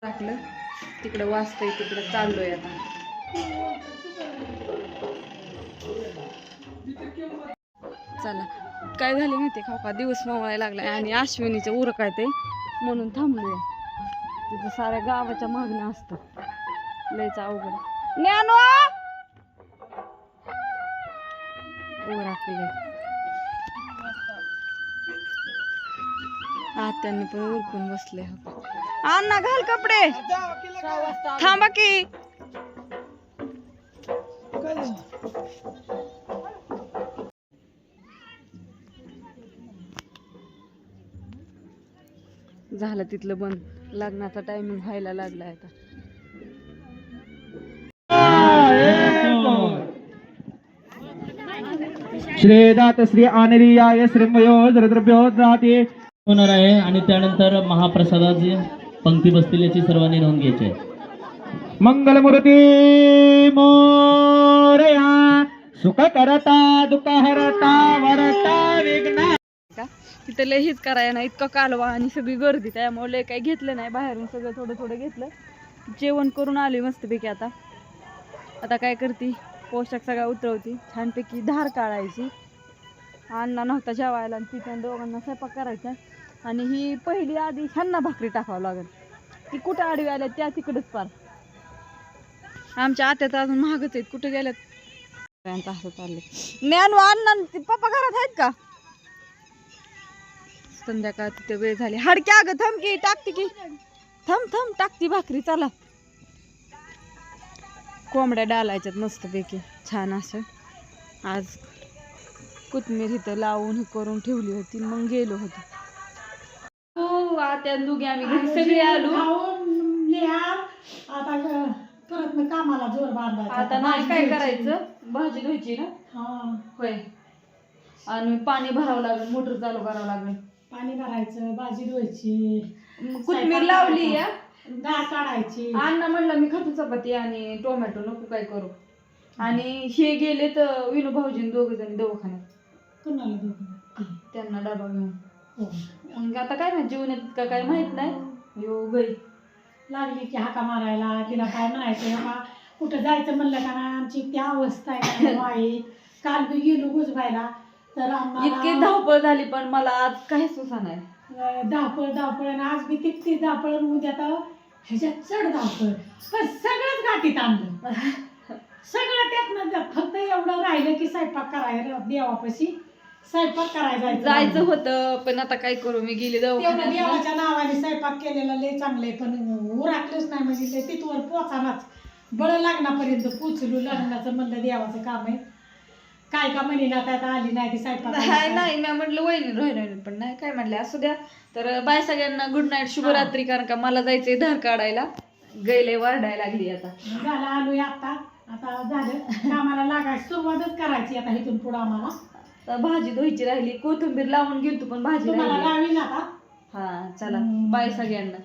टाकलं तिकडं वाजतंय, तिकडं चाललोय आता. चला काय झाले माहिती खाऊ का, दिवस मावळायला लागलाय आणि अश्विनीचं उरक आहे ते म्हणून थांबलोय. तिथं साऱ्या गावाच्या मागणं असतं, लयच अवघड. ज्ञानो उरकले आत्यांनी पण उरकून बसले. अण्णा घाल कपडे, थांबा की. झालं तिथलं बंद, लग्नाचा टायमिंग व्हायला लागलाय आता. श्री दात श्री आनेरियाय श्रीमयो द्रव्यो द्राते होणार आहे आणि त्यानंतर महाप्रसादाची पंक्ती बसतील याची सर्वांनी नोंद घ्यायची आहे. मंगलमूर्ती मोरया सुख करता दुःख हरता वरता विघ्न. तिथं लय हीच करायला नाही, इतकं कालवा आणि सगळी गर्दी, त्यामुळे लय काही घेतलं नाही, बाहेरून सगळं थोडं थोडं घेतलं. जेवण करून आले मस्तपैकी. आता काय करते, पोशाख सगळा उतरवती, छानपैकी धार काढायची. अण्णा नव्हता जेवायला आणि तिथं दोघांना स्वयंपाक करायचा. आणि ही पहिली आधी ह्यांना भाकरी टाकावं लागेल, ती कुठं आडवी आल्या त्या तिकडच पार. आमच्या आत्यात अजून महागच आहेत, कुठे गेल्यात असं चाललंय. ज्ञानू अण्णा पप्पा घरात आहेत का? संध्याकाळ तिथे वेळ झाली. हडक्या अगं थांब की, टाकते की, थांब थांब टाकती भाकरी. चला कोंबड्या डालायच्यात मस्तपैकी छान असं. आज कोथमीर इथं लावून हे करून ठेवली होती, मग गेलो होतो. हो आत्या दोघी आम्ही घरी सगळे आलो. परत मग कामाला जोर बांधायचा. आता नाही काय करायचं, भाजी धुवायची ना. होय, आणि पाणी भरावं लागेल, मोटर चालू करावं लागेल, पाणी भरायचं, भाजी धुवायची, कोथमीर लावली या, डाळ काढायची. अण्णा म्हणलं मी खातो चपाती आणि टोमॅटो, नको काय करू. आणि हे गेले तर विनू भाऊजी दोघ जण दवाखान्यात, कुणाला दोघं? त्यांना डबा घेऊन. हो. मग आता काय माहिती जीवन येतात का काय माहित नाही. यो गई लागली की हाका मारायला, तिला काय म्हणायचं बाबा कुठं जायचं म्हणलं का ना, आमची ती अवस्था आहे वाईट. काल बी गेलो गुजबायला तर इतकी धावपळ झाली, पण मला आज काही सुसा नाही. धावपळ आणि आज बी तितकी धावपळ, उद्या तर ह्याच्यात चढ धावपळ. पण सगळंच गाठीत आणलं, सगळं त्यातनं फक्त एवढं राहिलं की स्वयंपाक करायला देवापाशी स्वयंपाक करायला जायचं होतं. पण आता काय करू, मी गेली दवाखान्यात. देवाच्या नावाने स्वयंपाक केलेला लय चांगलंय, पण उराकलंच नाही म्हणजे तिथवर पोचानाच बळ लागण्यापर्यंत पोचलो. लग्नाचं म्हणलं देवाचं काम आहे, काय का म्हणीला त्यात आली नाही ती स्वयंपाक नाही मी म्हटलं वहिनी राहिलं, पण नाही काय म्हणले असू द्या. तर बाय सगळ्यांना गुड नाईट, शुभरात्री. कारण का मला जायचंय धार काढायला, गैले वारडायला लागली. आता झालं आलोय, आता झालं कामाला लागायची, सुरुवातच करायची आता इथून पुढं आम्हाला. तर भाजी धुवायची राहिली, कोथिंबीर लावून गेलतो पण भाजी तुम्हाला राहिली. लावीन आता. हा चला बाय सगळ्यांना.